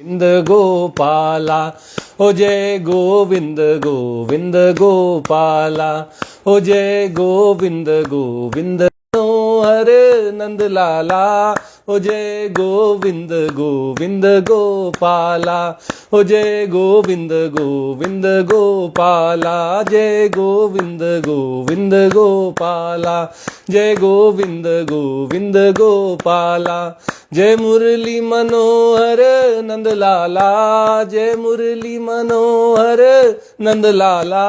गोविंद गोपाला हो जय गोविंद गोविंद गोपाला हो जय गोविंद गोविंद हर नंद लाला हो जय गोविंद गोविंद गोपाला हो जय गोविंद गोविंद गोपाला जय गोविंद गोविंद गोपाला जय गोविंद गोविंद गोपाला जय मुरली मनोहर नंद लाला जय मुरली मनोहर नंद लाला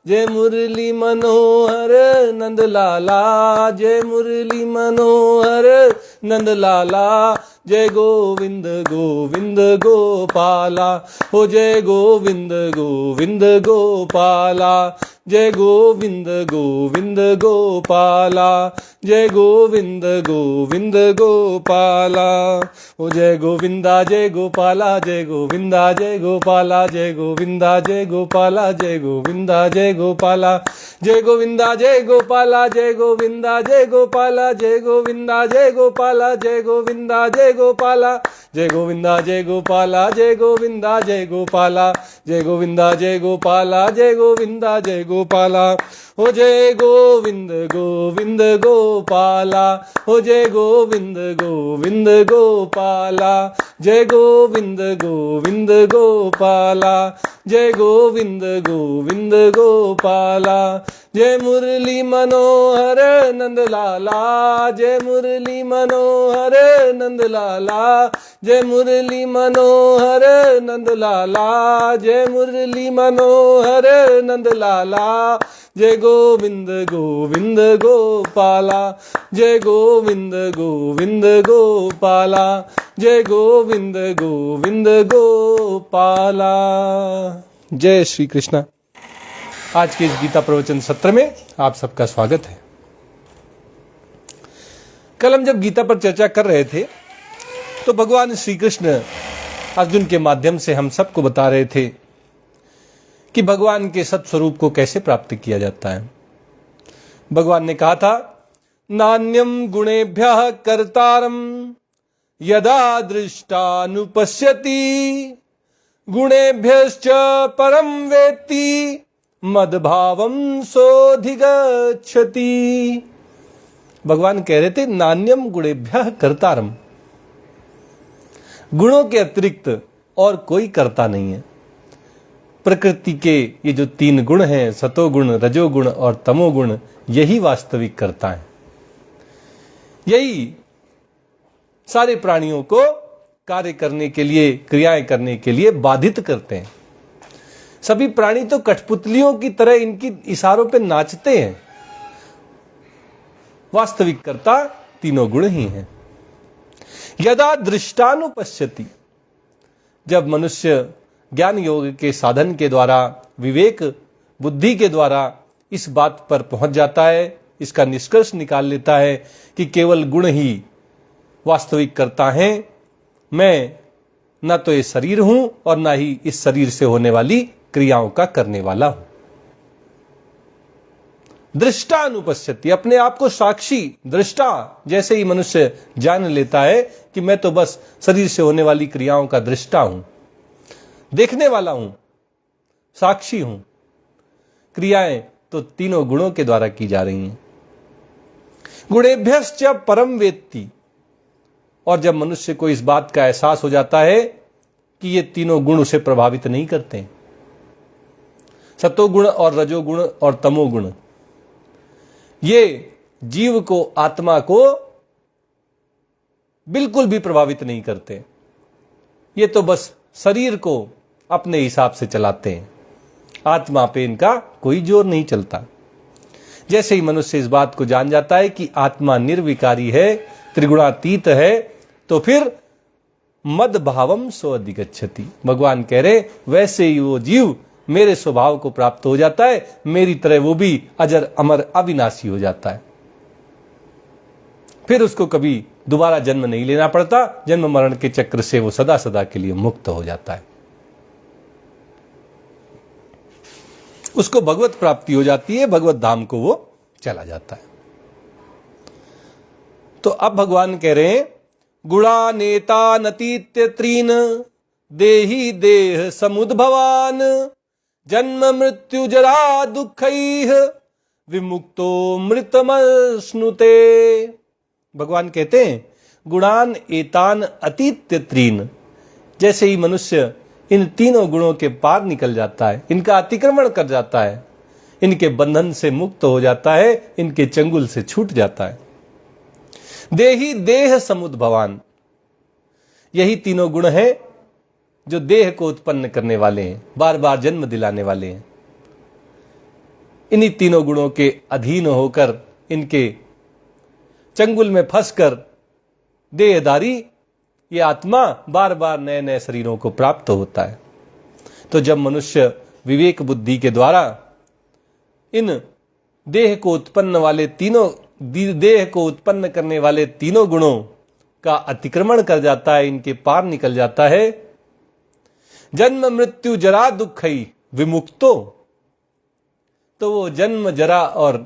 जय मुरली मनोहर नंद लाला जय मुरली मनोहर नंद लाला जय गोविंद गोविंद गोपाला हो जय गोविंद गोविंद गोपाला जय गोविंद गोविंद गोपाला जय गोविंद गोविंद गोपाला हो जय गोविंदा जय गोपाला जय गोविंदा जय गोपाला जय गोविंदा जय गोपाला जय गोविंदा जय गोपाला जय गोविंदा जय गोपाला जय गोविंदा जय गोपाला जय गोविंदा जय गोपाला जय गोविंदा जय गोपाला जय गोविंदा जय गोपाला जय गोविंदा जय गोपाला जय गोविंदा जय गोपाला जय गोविंदा जय गोपाला हो जय गोविंद गोविंद गोपाला हो जय गोविंद गोविंद गोपाला जय गोविंद गोविंद गोपाला जय गोविंद गोविंद गोपाला जय मुरली मनोहर नंद लाला जय मुरली मनोहर नंद लाला जय मुरली मनोहर नंद लाला जय मुरली मनोहर नंद लाला जय गोविंद गोविंद गोपाला जय गोविंद गोविंद गोपाला जय गोविंद गोविंद गोपाला। जय श्री कृष्ण। आज के इस गीता प्रवचन सत्र में आप सबका स्वागत है। कल हम जब गीता पर चर्चा कर रहे थे तो भगवान श्री कृष्ण अर्जुन के माध्यम से हम सबको बता रहे थे कि भगवान के सत्स्वरूप को कैसे प्राप्त किया जाता है। भगवान ने कहा था, नान्यम गुणेभ्यः कर्तारम यदा दृष्टानुपश्यति गुणेभ्यश्च परम वेत्ति मद्भावम सोऽधिगच्छति। भगवान कह रहे थे, नान्यम गुणेभ्यः कर्तारम, गुणों के अतिरिक्त और कोई कर्ता नहीं है। प्रकृति के ये जो तीन गुण हैं, सतोगुण, रजोगुण और तमोगुण, यही वास्तविक कर्ता है। यही सारे प्राणियों को कार्य करने के लिए, क्रियाएं करने के लिए बाधित करते हैं। सभी प्राणी तो कठपुतलियों की तरह इनकी इशारों पे नाचते हैं। वास्तविक कर्ता तीनों गुण ही हैं। यदा दृष्टानुपश्यति, जब मनुष्य ज्ञान योग के साधन के द्वारा, विवेक बुद्धि के द्वारा इस बात पर पहुंच जाता है, इसका निष्कर्ष निकाल लेता है कि केवल गुण ही वास्तविक कर्ता हैं, मैं न तो ये शरीर हूं और न ही इस शरीर से होने वाली क्रियाओं का करने वाला हूं। दृष्टानुपश्यति, अपने आप को साक्षी, दृष्टा जैसे ही मनुष्य जान लेता है कि मैं तो बस शरीर से होने वाली क्रियाओं का दृष्टा हूं, देखने वाला हूं, साक्षी हूं। क्रियाएं तो तीनों गुणों के द्वारा की जा रही हैं। गुणेभ्यश्च परम वेत्ति, और जब मनुष्य को इस बात का एहसास हो जाता है कि ये तीनों गुण उसे प्रभावित नहीं करते, सतोगुण और रजोगुण और तमोगुण, ये जीव को, आत्मा को बिल्कुल भी प्रभावित नहीं करते। ये तो बस शरीर को अपने हिसाब से चलाते हैं, आत्मा पे इनका कोई जोर नहीं चलता। जैसे ही मनुष्य इस बात को जान जाता है कि आत्मा निर्विकारी है, त्रिगुणातीत है, तो फिर मद भावम सोऽधिगच्छति। भगवान कह रहे, वैसे ही वो जीव मेरे स्वभाव को प्राप्त हो जाता है, मेरी तरह वो भी अजर अमर अविनाशी हो जाता है। फिर उसको कभी दोबारा जन्म नहीं लेना पड़ता, जन्म मरण के चक्र से वो सदा सदा के लिए मुक्त हो जाता है। उसको भगवत प्राप्ति हो जाती है, भगवत धाम को वो चला जाता है। तो अब भगवान कह रहे हैं, गुणा नेता नतीत्य त्रीन देहि देह समुद्भवान जन्म मृत्यु जरा दुःखैः विमुक्तो मृतमश्नुते। भगवान कहते हैं गुणान एतान अतीत्य त्रीन, जैसे ही मनुष्य इन तीनों गुणों के पार निकल जाता है, इनका अतिक्रमण कर जाता है, इनके बंधन से मुक्त हो जाता है, इनके चंगुल से छूट जाता है। देहि देह समुद्भवान, यही तीनों गुण हैं जो देह को उत्पन्न करने वाले हैं, बार बार जन्म दिलाने वाले हैं। इन्हीं तीनों गुणों के अधीन होकर, इनके चंगुल में फंसकर देहधारी ये आत्मा बार बार नए नए शरीरों को प्राप्त होता है। तो जब मनुष्य विवेक बुद्धि के द्वारा इन देह को उत्पन्न वाले तीनों देह को उत्पन्न करने वाले तीनों गुणों का अतिक्रमण कर जाता है, इनके पार निकल जाता है, जन्म मृत्यु जरा दुःखई विमुक्तो, तो वो जन्म जरा और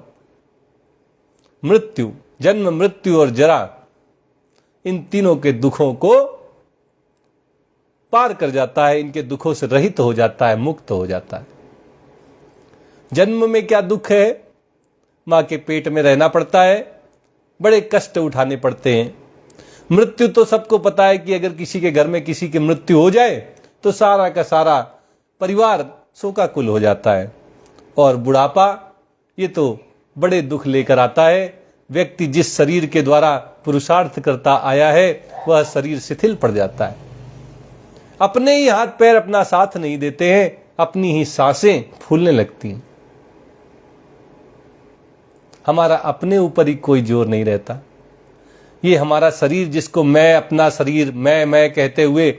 मृत्यु, जन्म मृत्यु और जरा, इन तीनों के दुखों को पार कर जाता है, इनके दुखों से रहित हो जाता है, मुक्त हो जाता है। जन्म में क्या दुख है? मां के पेट में रहना पड़ता है, बड़े कष्ट उठाने पड़ते हैं। मृत्यु तो सबको पता है कि अगर किसी के घर में किसी की मृत्यु हो जाए तो सारा का सारा परिवार शोकाकुल हो जाता है। और बुढ़ापा, ये तो बड़े दुख लेकर आता है। व्यक्ति जिस शरीर के द्वारा पुरुषार्थ करता आया है वह शरीर शिथिल पड़ जाता है, अपने ही हाथ पैर अपना साथ नहीं देते हैं, अपनी ही सांसें फूलने लगती हैं। हमारा अपने ऊपर ही कोई जोर नहीं रहता। ये हमारा शरीर, जिसको मैं अपना शरीर मैं कहते हुए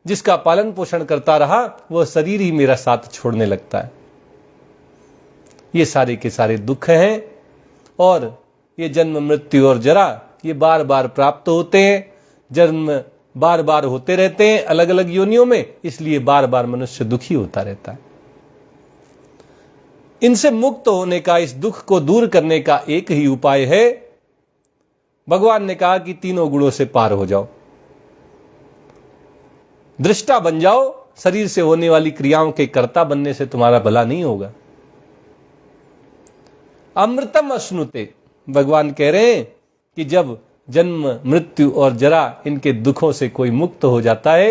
जिसका पालन पोषण करता रहा, वह शरीर ही मेरा साथ छोड़ने लगता है। ये सारे के सारे दुख हैं और ये जन्म मृत्यु और जरा ये बार बार प्राप्त होते हैं, जन्म बार बार होते रहते हैं अलग अलग योनियों में, इसलिए बार बार मनुष्य दुखी होता रहता है। इनसे मुक्त होने का, इस दुख को दूर करने का एक ही उपाय है। भगवान ने कहा कि तीनों गुणों से पार हो जाओ, दृष्टा बन जाओ। शरीर से होने वाली क्रियाओं के कर्ता बनने से तुम्हारा भला नहीं होगा। अमृतम अश्नुते, भगवान कह रहे हैं कि जब जन्म मृत्यु और जरा इनके दुखों से कोई मुक्त हो जाता है,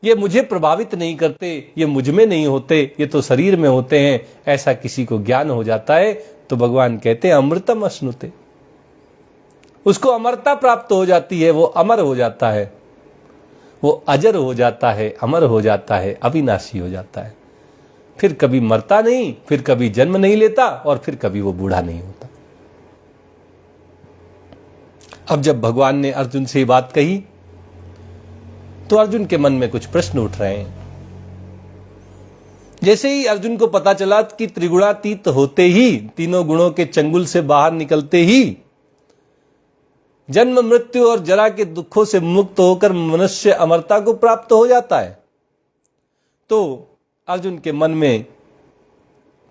ये मुझे प्रभावित नहीं करते, ये मुझ में नहीं होते, ये तो शरीर में होते हैं, ऐसा किसी को ज्ञान हो जाता है, तो भगवान कहते हैं अमृतम अश्नुते, उसको अमरता प्राप्त हो जाती है, वो अमर हो जाता है, वो अजर हो जाता है, अमर हो जाता है, अविनाशी हो जाता है। फिर कभी मरता नहीं, फिर कभी जन्म नहीं लेता और फिर कभी वो बूढ़ा नहीं होता। अब जब भगवान ने अर्जुन से ये बात कही तो अर्जुन के मन में कुछ प्रश्न उठ रहे हैं। जैसे ही अर्जुन को पता चला कि त्रिगुणातीत होते ही, तीनों गुणों के चंगुल से बाहर निकलते ही जन्म मृत्यु और जरा के दुखों से मुक्त होकर मनुष्य अमरता को प्राप्त हो जाता है, तो अर्जुन के मन में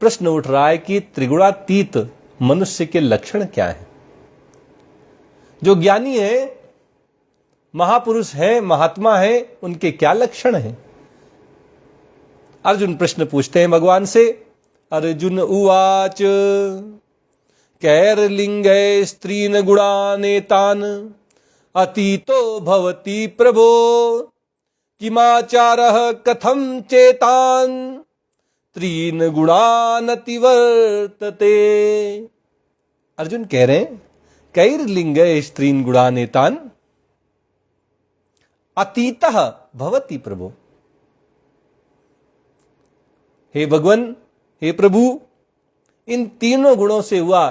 प्रश्न उठ रहा है कि त्रिगुणातीत मनुष्य के लक्षण क्या हैं? जो ज्ञानी है, महापुरुष है, महात्मा है, उनके क्या लक्षण हैं? अर्जुन प्रश्न पूछते हैं भगवान से। अर्जुन उवाच कैर्लिंगै स्त्रीन गुणानेतान अतीतो भवति प्रभो किमाचारः कथं चेतान त्रीन गुणान अतिवर्तते। अर्जुन कह रहे हैं कैर्लिंगै स्त्रीन गुणानेतान अतीतः भवति प्रभो। हे भगवान, हे प्रभु, इन तीनों गुणों से हुआ,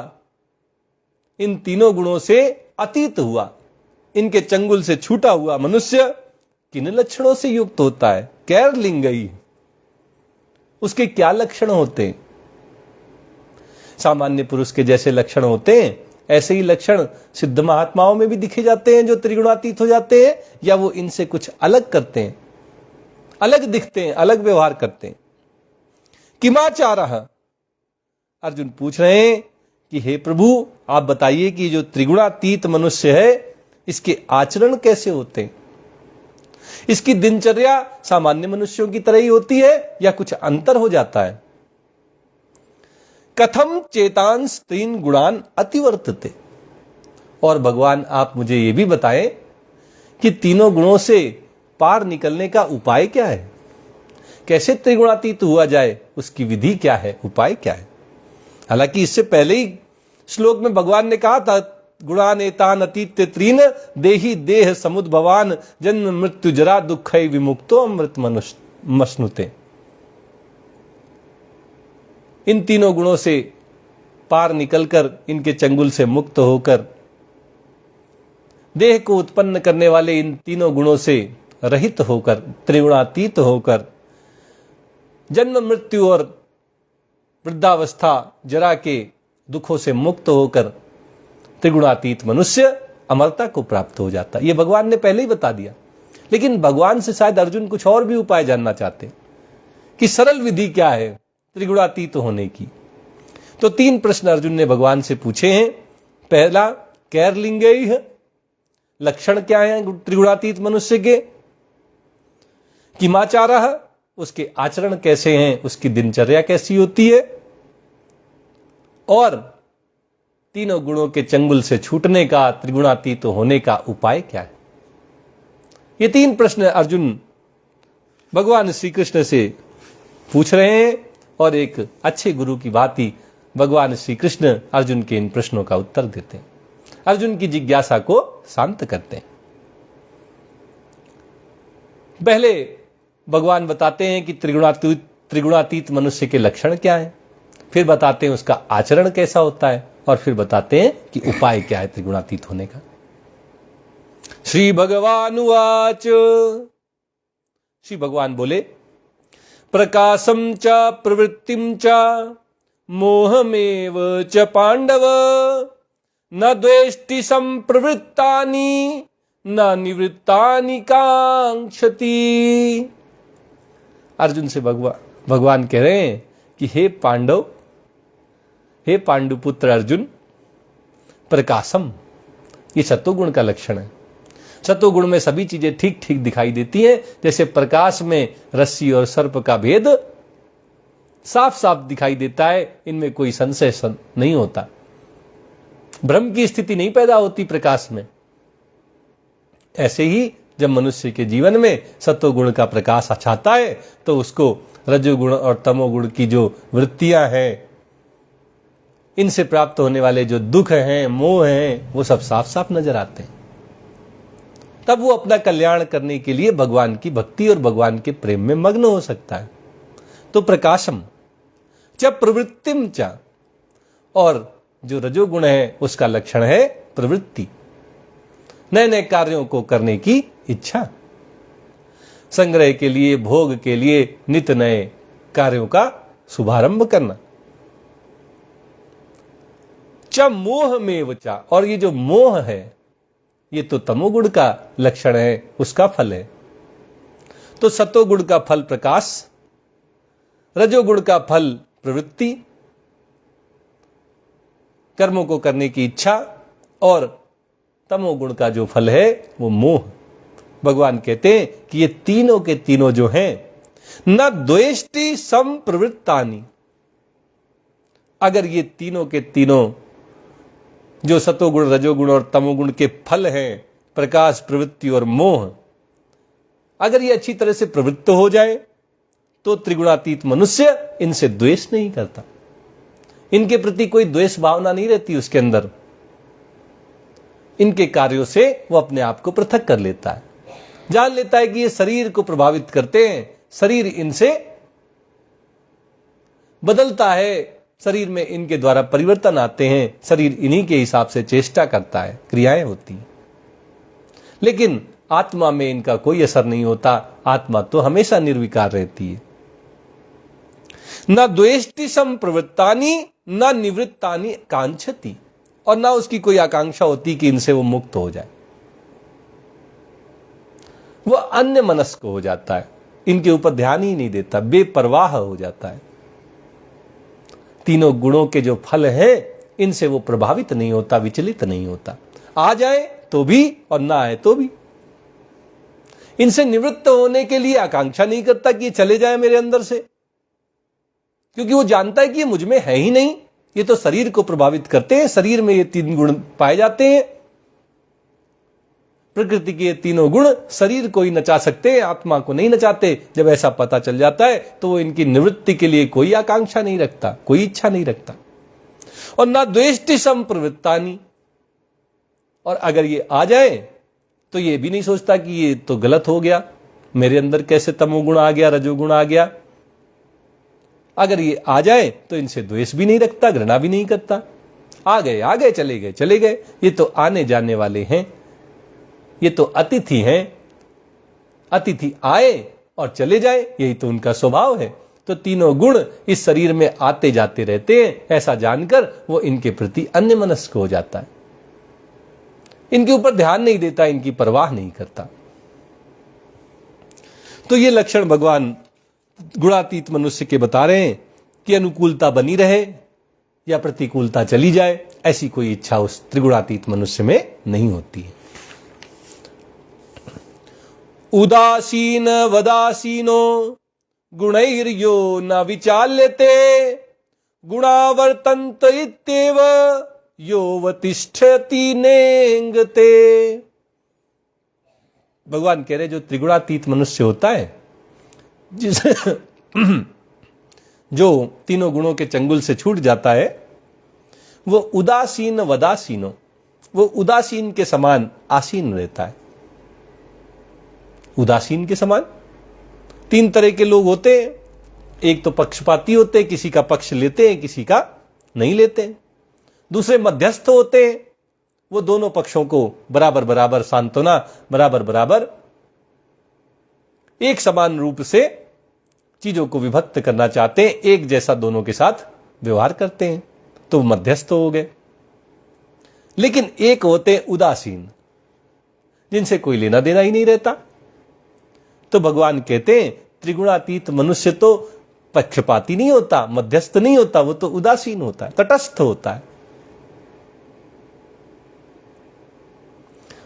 इन तीनों गुणों से अतीत हुआ, इनके चंगुल से छूटा हुआ मनुष्य किन लक्षणों से युक्त होता है? कैर्लिंगई, उसके क्या लक्षण होते हैं? सामान्य पुरुष के जैसे लक्षण होते हैं, ऐसे ही लक्षण सिद्ध महात्माओं में भी दिखे जाते हैं जो त्रिगुणातीत हो जाते हैं, या वो इनसे कुछ अलग करते हैं, अलग दिखते हैं, अलग व्यवहार करते हैं? किमाचारः, अर्जुन पूछ रहे हैं कि हे प्रभु, आप बताइए कि जो त्रिगुणातीत मनुष्य है इसके आचरण कैसे होते हैं, इसकी दिनचर्या सामान्य मनुष्यों की तरह ही होती है या कुछ अंतर हो जाता है? कथम चेतांस तीन गुणान अतिवर्तते। और भगवान आप मुझे यह भी बताएं कि तीनों गुणों से पार निकलने का उपाय क्या है? कैसे त्रिगुणातीत हुआ जाए, उसकी विधि क्या है, उपाय क्या है? हालांकि इससे पहले ही श्लोक में भगवान ने कहा था, गुणानेतान अतीत्य त्रीन देहि देह समुद्भवान जन्म मृत्यु जरा दुःखै विमुक्तो अमृत मश्नुते। इन तीनों गुणों से पार निकलकर, इनके चंगुल से मुक्त होकर, देह को उत्पन्न करने वाले इन तीनों गुणों से रहित होकर, त्रिगुणातीत होकर, जन्म मृत्यु और वृद्धावस्था जरा के दुखों से मुक्त होकर त्रिगुणातीत मनुष्य अमरता को प्राप्त हो जाता। यह भगवान ने पहले ही बता दिया, लेकिन भगवान से शायद अर्जुन कुछ और भी उपाय जानना चाहते कि सरल विधि क्या है त्रिगुणातीत होने की। तो तीन प्रश्न अर्जुन ने भगवान से पूछे हैं। पहला, कैर्लिंगैः, लक्षण क्या है त्रिगुणातीत मनुष्य के? किमाचारः, उसके आचरण कैसे हैं, उसकी दिनचर्या कैसी होती है? और तीनों गुणों के चंगुल से छूटने का, त्रिगुणातीत होने का उपाय क्या है? ये तीन प्रश्न अर्जुन भगवान श्री कृष्ण से पूछ रहे हैं और एक अच्छे गुरु की भांति भगवान श्री कृष्ण अर्जुन के इन प्रश्नों का उत्तर देते हैं, अर्जुन की जिज्ञासा को शांत करते हैं। पहले भगवान बताते हैं कि त्रिगुणातीत मनुष्य के लक्षण क्या हैं, फिर बताते हैं उसका आचरण कैसा होता है, और फिर बताते हैं कि उपाय क्या है त्रिगुणातीत होने का। श्री भगवानुवाच, श्री भगवान बोले, प्रकाशम च प्रवृत्तिम च मोहमेव च पांडव न द्वेष्टि संप्रवृत्तानि न निवृत्तानि कांक्षति। अर्जुन से भगवान कह रहे हैं कि हे पांडव, हे पांडुपुत्र अर्जुन, प्रकाशम, ये सत्वगुण का लक्षण है। सत्वगुण में सभी चीजें ठीक ठीक दिखाई देती हैं, जैसे प्रकाश में रस्सी और सर्प का भेद साफ साफ दिखाई देता है, इनमें कोई संशय नहीं होता, भ्रम की स्थिति नहीं पैदा होती प्रकाश में। ऐसे ही जब मनुष्य के जीवन में सत्वगुण का प्रकाश छाता है तो उसको रजोगुण और तमोगुण की जो वृत्तियां हैं, इनसे प्राप्त होने वाले जो दुख हैं, मोह हैं, वो सब साफ साफ नजर आते हैं। तब वो अपना कल्याण करने के लिए भगवान की भक्ति और भगवान के प्रेम में मग्न हो सकता है। तो प्रकाशम च प्रवृत्तिम च, और जो रजोगुण है उसका लक्षण है प्रवृत्ति, नए नए कार्यों को करने की इच्छा, संग्रह के लिए, भोग के लिए नित नए कार्यों का शुभारंभ करना। च मोह में वचा, और ये जो मोह है ये तो तमोगुण का लक्षण है, उसका फल है। तो सतोगुण का फल प्रकाश, रजोगुण का फल प्रवृत्ति, कर्मों को करने की इच्छा, और तमोगुण का जो फल है वो मोह। भगवान कहते हैं कि ये तीनों के तीनों जो हैं, न द्वेष्टि संप्रवृत्तानि, अगर ये तीनों के तीनों जो सतोगुण, रजोगुण और तमोगुण के फल हैं, प्रकाश, प्रवृत्ति और मोह, अगर ये अच्छी तरह से प्रवृत्त हो जाए तो त्रिगुणातीत मनुष्य इनसे द्वेष नहीं करता, इनके प्रति कोई द्वेष भावना नहीं रहती उसके अंदर। इनके कार्यों से वो अपने आप को पृथक कर लेता है, जान लेता है कि ये शरीर को प्रभावित करते हैं, शरीर इनसे बदलता है, शरीर में इनके द्वारा परिवर्तन आते हैं, शरीर इन्हीं के हिसाब से चेष्टा करता है, क्रियाएं होती हैं, लेकिन आत्मा में इनका कोई असर नहीं होता। आत्मा तो हमेशा निर्विकार रहती है। न द्वेष्टि संप्रवृत्तानि न निवृत्तानि कांक्षति, और ना उसकी कोई आकांक्षा होती कि इनसे वो मुक्त हो जाए। वो अन्य मनस्क हो जाता है, इनके ऊपर ध्यान ही नहीं देता, बेपरवाह हो जाता है। तीनों गुणों के जो फल हैं इनसे वो प्रभावित नहीं होता, विचलित नहीं होता, आ जाए तो भी और ना आए तो भी। इनसे निवृत्त होने के लिए आकांक्षा नहीं करता कि ये चले जाए मेरे अंदर से, क्योंकि वो जानता है कि ये मुझ में है ही नहीं, ये तो शरीर को प्रभावित करते हैं, शरीर में ये 3 गुण पाए जाते हैं। प्रकृति के ये तीनों गुण शरीर को ही नचा सकते हैं, आत्मा को नहीं नचाते। जब ऐसा पता चल जाता है तो वो इनकी निवृत्ति के लिए कोई आकांक्षा नहीं रखता, कोई इच्छा नहीं रखता। और ना द्वेष्टि संप्रवृत्तानि, और अगर ये आ जाए तो ये भी नहीं सोचता कि ये तो गलत हो गया, मेरे अंदर कैसे तमोगुण आ गया, रजोगुण आ गया। अगर ये आ जाए तो इनसे द्वेष भी नहीं रखता, घृणा भी नहीं करता। आ गए चले गए चले गए, ये तो आने जाने वाले हैं, ये तो अतिथि हैं, अतिथि आए और चले जाए, यही तो उनका स्वभाव है। तो तीनों गुण इस शरीर में आते जाते रहते हैं, ऐसा जानकर वो इनके प्रति अन्यमनस्क हो जाता है, इनके ऊपर ध्यान नहीं देता, इनकी परवाह नहीं करता। तो ये लक्षण भगवान गुणातीत मनुष्य के बता रहे हैं कि अनुकूलता बनी रहे या प्रतिकूलता चली जाए, ऐसी कोई इच्छा उस त्रिगुणातीत मनुष्य में नहीं होती है। उदासीन वदासीनो गुणैर्यो न विचाल्यते गुणावर्तन्त इत्येव योवतिष्ठति नेंगते। भगवान कह रहे जो त्रिगुणातीत मनुष्य होता है, जिस जो तीनों गुणों के चंगुल से छूट जाता है, वो उदासीन वदासीनो, वो उदासीन के समान आसीन रहता है। उदासीन के समान 3 तरह के लोग होते हैं। एक तो पक्षपाती होते हैं, किसी का पक्ष लेते हैं, किसी का नहीं लेते हैं। दूसरे मध्यस्थ होते हैं, वो दोनों पक्षों को बराबर बराबर सांत्वना, बराबर बराबर एक समान रूप से चीजों को विभक्त करना चाहते हैं, एक जैसा दोनों के साथ व्यवहार करते हैं, तो मध्यस्थ हो गए। लेकिन एक होते हैं उदासीन, जिनसे कोई लेना देना ही नहीं रहता। तो भगवान कहते हैं त्रिगुणातीत मनुष्य तो पक्षपाती नहीं होता, मध्यस्थ नहीं होता, वो तो उदासीन होता है, तटस्थ होता है।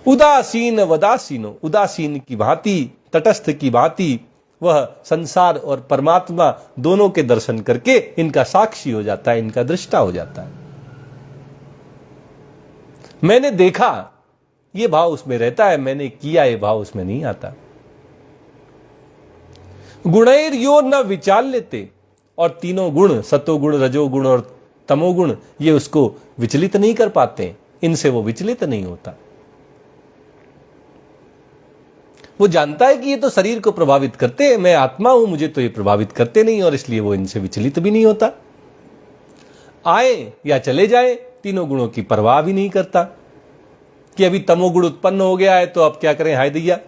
उदासीन वदासीनो, उदासीन की भांति, तटस्थ की भांति वह संसार और परमात्मा दोनों के दर्शन करके इनका साक्षी हो जाता है, इनका दृष्टा हो जाता है। मैंने देखा ये भाव उसमें रहता है, मैंने किया ये भाव उसमें नहीं आता। गुणैर्यो न विचाल्यते, और तीनों गुण सतोगुण, रजोगुण और तमोगुण ये उसको विचलित नहीं कर पाते, इनसे वो विचलित नहीं होता। वो जानता है कि ये तो शरीर को प्रभावित करते हैं, मैं आत्मा हूं, मुझे तो ये प्रभावित करते नहीं, और इसलिए वो इनसे विचलित भी नहीं होता। आए या चले जाए, तीनों गुणों की परवाह भी नहीं करता कि अभी तमोगुण उत्पन्न हो गया है तो अब क्या करें, हाय दैया,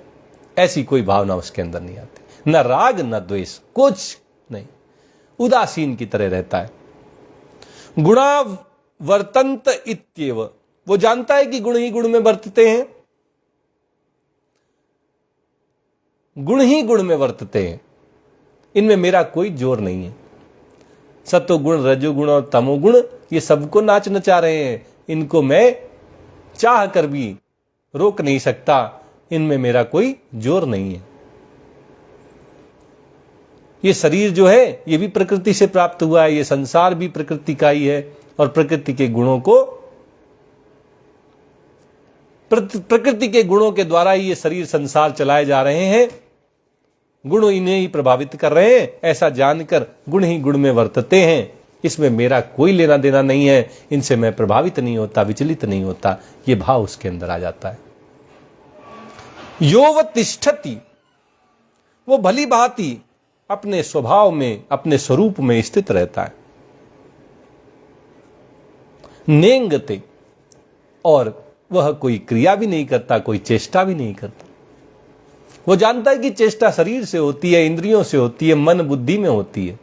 ऐसी कोई भावना उसके अंदर नहीं आती। न राग न द्वेष, कुछ नहीं, उदासीन की तरह रहता है। गुणा वर्तन्त इत्येव, वो जानता है कि गुण ही गुण में वर्तते हैं, गुण ही गुण में वर्तते हैं, इनमें मेरा कोई जोर नहीं है। सत्वगुण, रजोगुण और तमोगुण ये सबको नाच नचा रहे हैं, इनको मैं चाह कर भी रोक नहीं सकता, इनमें मेरा कोई जोर नहीं है। ये शरीर जो है ये भी प्रकृति से प्राप्त हुआ है, ये संसार भी प्रकृति का ही है, और प्रकृति के गुणों को, प्रकृति के गुणों के द्वारा ही ये शरीर संसार चलाए जा रहे हैं, गुण इन्हें ही प्रभावित कर रहे हैं। ऐसा जानकर गुण ही गुण में वर्तते हैं, इसमें मेरा कोई लेना देना नहीं है, इनसे मैं प्रभावित नहीं होता, विचलित नहीं होता, ये भाव उसके अंदर आ जाता है। योवतिष्ठति, वो भली भांति अपने स्वभाव में, अपने स्वरूप में स्थित रहता है। नेंगते, और वह कोई क्रिया भी नहीं करता, कोई चेष्टा भी नहीं करता। वो जानता है कि चेष्टा शरीर से होती है, इंद्रियों से होती है, मन बुद्धि में होती है।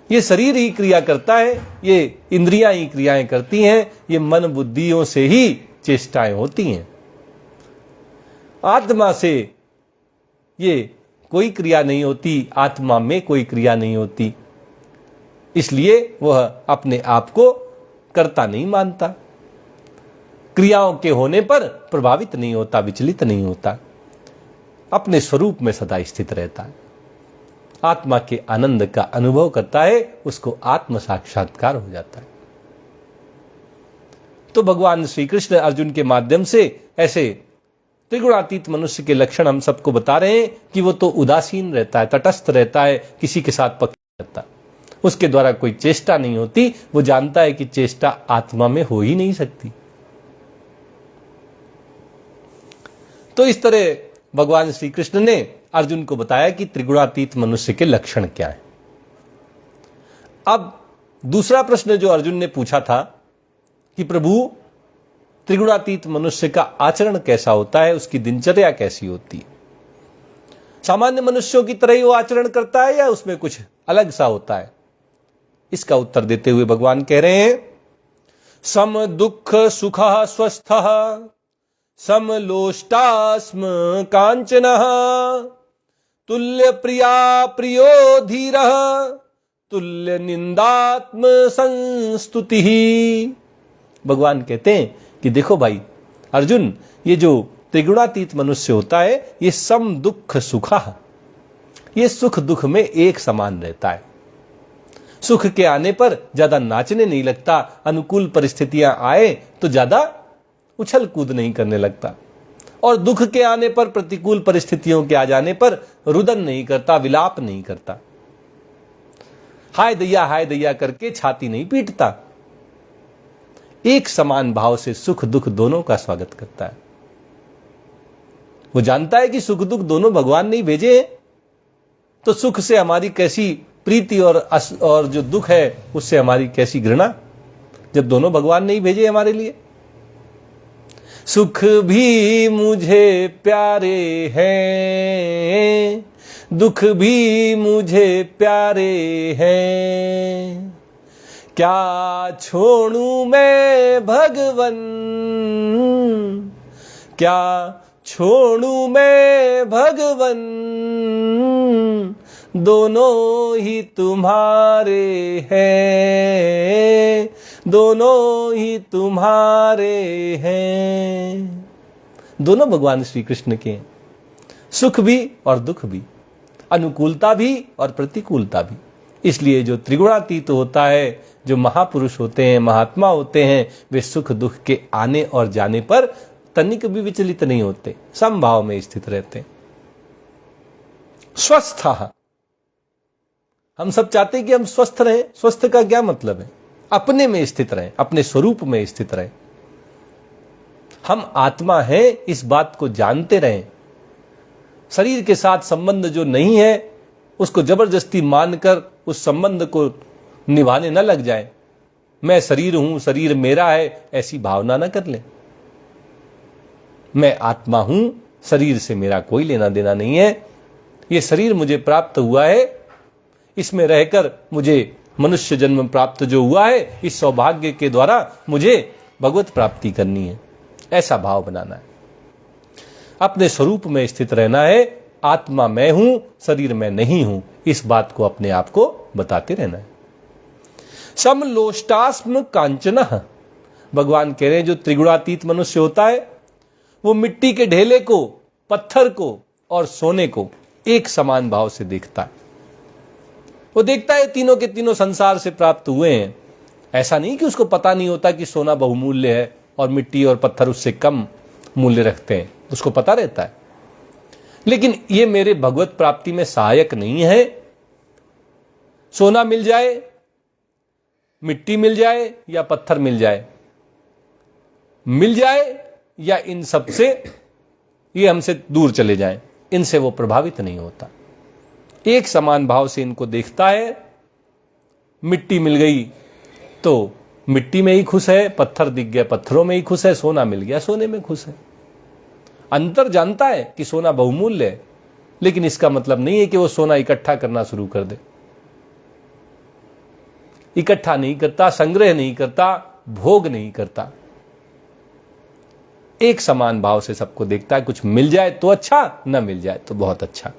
ये शरीर ही क्रिया करता है, ये इंद्रियां ही क्रियाएं करती हैं, ये मन बुद्धियों से ही चेष्टाएं होती हैं। आत्मा से ये कोई क्रिया नहीं होती, आत्मा में कोई क्रिया नहीं होती, इसलिए वह अपने आप को कर्ता नहीं मानता, क्रियाओं के होने पर प्रभावित नहीं होता, विचलित नहीं होता। अपने स्वरूप में सदा स्थित रहता है, आत्मा के आनंद का अनुभव करता है, उसको आत्म साक्षात्कार हो जाता है। तो भगवान श्री कृष्ण अर्जुन के माध्यम से ऐसे त्रिगुणातीत मनुष्य के लक्षण हम सबको बता रहे हैं कि वो तो उदासीन रहता है, तटस्थ रहता है, किसी के साथ पक्ष नहीं रहता, उसके द्वारा कोई चेष्टा नहीं होती, वो जानता है कि चेष्टा आत्मा में हो ही नहीं सकती। तो इस तरह भगवान श्री कृष्ण ने अर्जुन को बताया कि त्रिगुणातीत मनुष्य के लक्षण क्या हैं। अब दूसरा प्रश्न जो अर्जुन ने पूछा था कि प्रभु त्रिगुणातीत मनुष्य का आचरण कैसा होता है, उसकी दिनचर्या कैसी होती है, सामान्य मनुष्यों की तरह ही वो आचरण करता है या उसमें कुछ अलग सा होता है? इसका उत्तर देते हुए भगवान कह रहे हैं, सम दुख सुख स्वस्थ समलोष्टास्म कांचनः तुल्य प्रिया प्रियो धीरः तुल्य निंदात्म संस्तुति। भगवान कहते हैं कि देखो भाई अर्जुन, ये जो त्रिगुणातीत मनुष्य होता है ये सम दुख सुखा, ये सुख दुख में एक समान रहता है। सुख के आने पर ज्यादा नाचने नहीं लगता, अनुकूल परिस्थितियां आए तो ज्यादा उछल कूद नहीं करने लगता, और दुख के आने पर, प्रतिकूल परिस्थितियों के आ जाने पर रुदन नहीं करता, विलाप नहीं करता, हाय दैया करके छाती नहीं पीटता। एक समान भाव से सुख दुख दोनों का स्वागत करता है। वो जानता है कि सुख दुख दोनों भगवान ने ही भेजे हैं, तो सुख से हमारी कैसी प्रीति और जो दुख है उससे हमारी कैसी घृणा, जब दोनों भगवान ने ही भेजे हमारे लिए। सुख भी मुझे प्यारे हैं, दुख भी मुझे प्यारे हैं, क्या छोड़ूं मैं भगवन, क्या छोड़ूं मैं भगवन, दोनों ही तुम्हारे हैं, दोनों ही तुम्हारे हैं। दोनों भगवान श्री कृष्ण के हैं, सुख भी और दुख भी, अनुकूलता भी और प्रतिकूलता भी। इसलिए जो त्रिगुणातीत होता है, जो महापुरुष होते हैं, महात्मा होते हैं, वे सुख दुख के आने और जाने पर तनिक भी विचलित नहीं होते, समभाव में स्थित रहते हैं। स्वस्थ, हम सब चाहते हैं कि हम स्वस्थ रहें। स्वस्थ का क्या मतलब है? अपने में स्थित रहें, अपने स्वरूप में स्थित रहें। हम आत्मा हैं इस बात को जानते रहें। शरीर के साथ संबंध जो नहीं है उसको जबरदस्ती मानकर उस संबंध को निभाने न लग जाए। मैं शरीर हूं, शरीर मेरा है, ऐसी भावना न कर ले। मैं आत्मा हूं, शरीर से मेरा कोई लेना देना नहीं है। ये शरीर मुझे प्राप्त हुआ है, इसमें रहकर मुझे मनुष्य जन्म प्राप्त जो हुआ है, इस सौभाग्य के द्वारा मुझे भगवत प्राप्ति करनी है, ऐसा भाव बनाना है। अपने स्वरूप में स्थित रहना है। आत्मा मैं हूं, शरीर मैं नहीं हूं, इस बात को अपने आप को बताते रहना है। समलोष्टास्म कांचनः, भगवान कह रहे हैं जो त्रिगुणातीत मनुष्य होता है वो मिट्टी के ढेले को, पत्थर को और सोने को एक समान भाव से देखता है। वो देखता है तीनों के तीनों संसार से प्राप्त हुए हैं। ऐसा नहीं कि उसको पता नहीं होता कि सोना बहुमूल्य है और मिट्टी और पत्थर उससे कम मूल्य रखते हैं, उसको पता रहता है। लेकिन ये मेरे भगवत प्राप्ति में सहायक नहीं है। सोना मिल जाए, मिट्टी मिल जाए या पत्थर मिल जाए या इन सब से ये हमसे दूर चले जाएं, इनसे वो प्रभावित नहीं होता। एक समान भाव से इनको देखता है। मिट्टी मिल गई तो मिट्टी में ही खुश है, पत्थर दिख गया पत्थरों में ही खुश है, सोना मिल गया सोने में खुश है। अंतर जानता है कि सोना बहुमूल्य है, लेकिन इसका मतलब नहीं है कि वो सोना इकट्ठा करना शुरू कर दे। इकट्ठा नहीं करता, संग्रह नहीं करता, भोग नहीं करता। एक समान भाव से सबको देखता है। कुछ मिल जाए तो अच्छा, न मिल जाए तो बहुत अच्छा।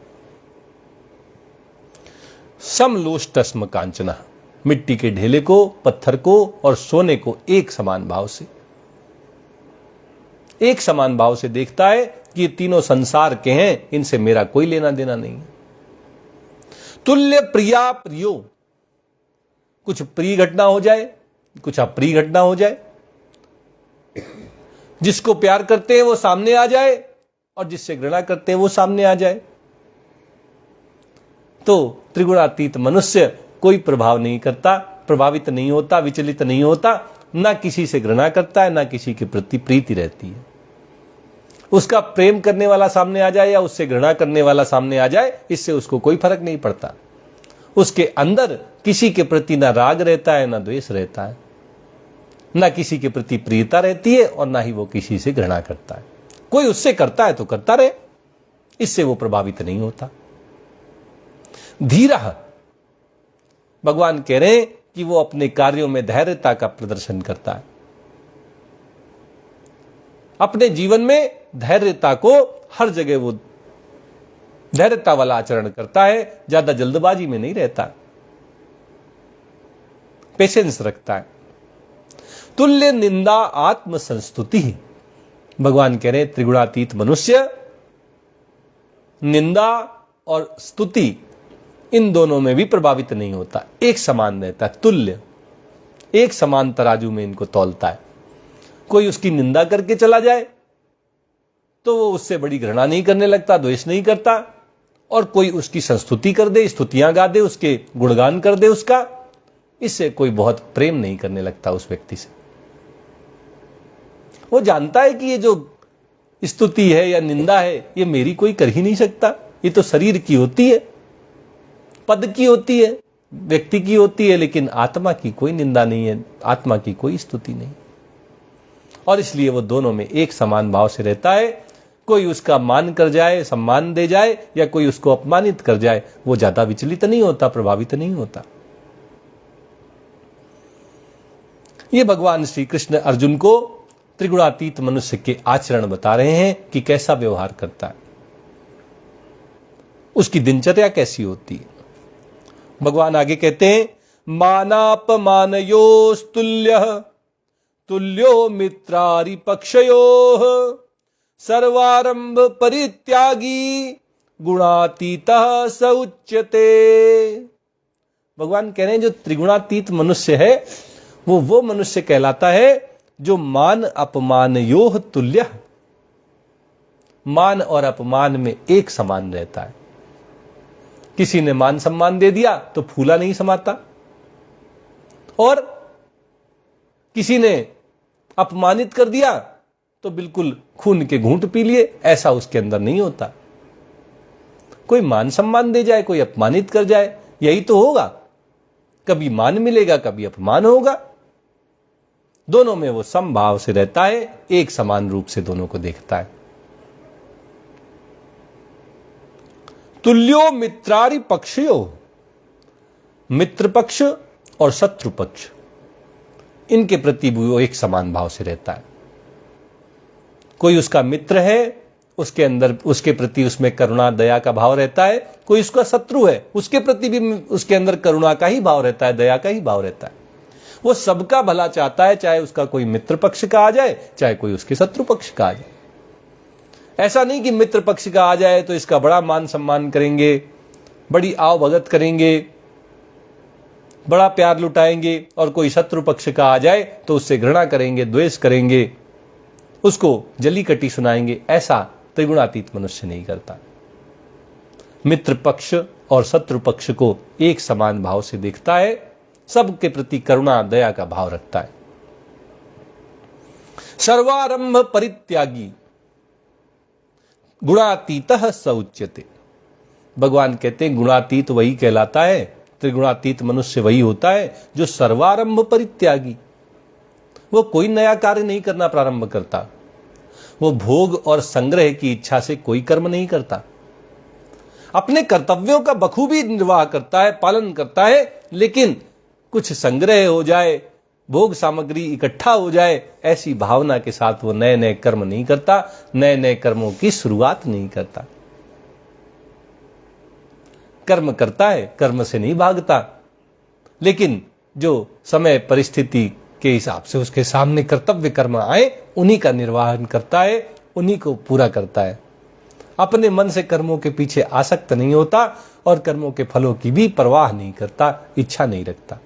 समलोष्टस्म कांचनः, मिट्टी के ढेले को, पत्थर को और सोने को एक समान भाव से, एक समान भाव से देखता है कि ये तीनों संसार के हैं, इनसे मेरा कोई लेना देना नहीं है। तुल्य प्रिया प्रियो, कुछ प्रिय घटना हो जाए, कुछ अप्रिय घटना हो जाए, जिसको प्यार करते हैं वो सामने आ जाए और जिससे घृणा करते हैं वो सामने आ जाए, तो त्रिगुणातीत मनुष्य कोई प्रभाव नहीं करता, प्रभावित नहीं होता, विचलित नहीं होता, ना किसी से घृणा करता है, ना किसी के प्रति प्रीति रहती है। उसका प्रेम करने वाला सामने आ जाए या उससे घृणा करने वाला सामने आ जाए, इससे उसको कोई फर्क नहीं पड़ता। उसके अंदर किसी के प्रति ना राग रहता है, ना द्वेष रहता है, ना किसी के प्रति प्रियता रहती है और ना ही वो किसी से घृणा करता है। कोई उससे करता है तो करता रहे, इससे वो प्रभावित नहीं होता। धीरः, भगवान कह रहे हैं कि वो अपने कार्यों में धैर्यता का प्रदर्शन करता है। अपने जीवन में धैर्यता को हर जगह वो धैर्यता वाला आचरण करता है, ज्यादा जल्दबाजी में नहीं रहता, पेशेंस रखता है। तुल्य निंदा आत्म संस्तुति, भगवान कह रहे हैं त्रिगुणातीत मनुष्य निंदा और स्तुति इन दोनों में भी प्रभावित नहीं होता, एक समान रहता है। तुल्य, एक समान तराजू में इनको तौलता है। कोई उसकी निंदा करके चला जाए तो वो उससे बड़ी घृणा नहीं करने लगता, द्वेष नहीं करता, और कोई उसकी संस्तुति कर दे, स्तुतियां गा दे, उसके गुणगान कर दे उसका, इससे कोई बहुत प्रेम नहीं करने लगता उस व्यक्ति से। वो जानता है कि ये जो स्तुति है या निंदा है ये मेरी कोई कर ही नहीं सकता, ये तो शरीर की होती है, पद की होती है, व्यक्ति की होती है, लेकिन आत्मा की कोई निंदा नहीं है, आत्मा की कोई स्तुति नहीं। और इसलिए वो दोनों में एक समान भाव से रहता है। कोई उसका मान कर जाए, सम्मान दे जाए, या कोई उसको अपमानित कर जाए, वो ज्यादा विचलित नहीं होता, प्रभावित नहीं होता। ये भगवान श्री कृष्ण अर्जुन को त्रिगुणातीत मनुष्य के आचरण बता रहे हैं कि कैसा व्यवहार करता है, उसकी दिनचर्या कैसी होती है। भगवान आगे कहते हैं, मानापमानयोस्तुल्यः तुल्यो मित्रारि पक्षयोः सर्वारंभ परित्यागी गुणातीतः स उच्यते। भगवान कह रहे हैं जो त्रिगुणातीत मनुष्य है वो मनुष्य कहलाता है जो मान अपमान योह तुल्य, मान और अपमान में एक समान रहता है। किसी ने मान सम्मान दे दिया तो फूला नहीं समाता, और किसी ने अपमानित कर दिया तो बिल्कुल खून के घूंट पी लिए, ऐसा उसके अंदर नहीं होता। कोई मान सम्मान दे जाए, कोई अपमानित कर जाए, यही तो होगा। कभी मान मिलेगा, कभी अपमान होगा। दोनों में वो समभाव से रहता है, एक समान रूप से दोनों को देखता है। तुल्यो मित्रारि पक्षयो, मित्र पक्ष और शत्रु पक्ष, इनके प्रति भी वो एक समान भाव से रहता है। कोई उसका मित्र है, उसके अंदर उसके प्रति उसमें करुणा दया का भाव रहता है। कोई उसका शत्रु है, उसके प्रति भी उसके अंदर करुणा का ही भाव रहता है, दया का ही भाव रहता है। वो सबका भला चाहता है, चाहे उसका कोई मित्र पक्ष का आ जाए, चाहे कोई उसके शत्रु पक्ष का आ जाए। ऐसा नहीं कि मित्र पक्ष का आ जाए तो इसका बड़ा मान सम्मान करेंगे, बड़ी आव भगत करेंगे, बड़ा प्यार लुटाएंगे, और कोई शत्रु पक्ष का आ जाए तो उससे घृणा करेंगे, द्वेष करेंगे, उसको जली कटी सुनाएंगे। ऐसा त्रिगुणातीत मनुष्य नहीं करता। मित्र पक्ष और शत्रु पक्ष को एक समान भाव से देखता है, सबके प्रति करुणा दया का भाव रखता है। सर्वारंभ परित्यागी गुणातीतः स उच्यते। भगवान कहते हैं गुणातीत वही कहलाता है, त्रिगुणातीत मनुष्य वही होता है जो सर्वारंभ परित्यागी। वो कोई नया कार्य नहीं करना प्रारंभ करता, वो भोग और संग्रह की इच्छा से कोई कर्म नहीं करता। अपने कर्तव्यों का बखूबी निर्वाह करता है, पालन करता है, लेकिन कुछ संग्रह हो जाए, भोग सामग्री इकट्ठा हो जाए, ऐसी भावना के साथ वो नए नए कर्म नहीं करता, नए नए कर्मों की शुरुआत नहीं करता। कर्म करता है, कर्म से नहीं भागता, लेकिन जो समय परिस्थिति के हिसाब से उसके सामने कर्तव्य कर्म आए उन्हीं का निर्वाहन करता है, उन्हीं को पूरा करता है। अपने मन से कर्मों के पीछे आसक्त नहीं होता और कर्मों के फलों की भी परवाह नहीं करता, इच्छा नहीं रखता।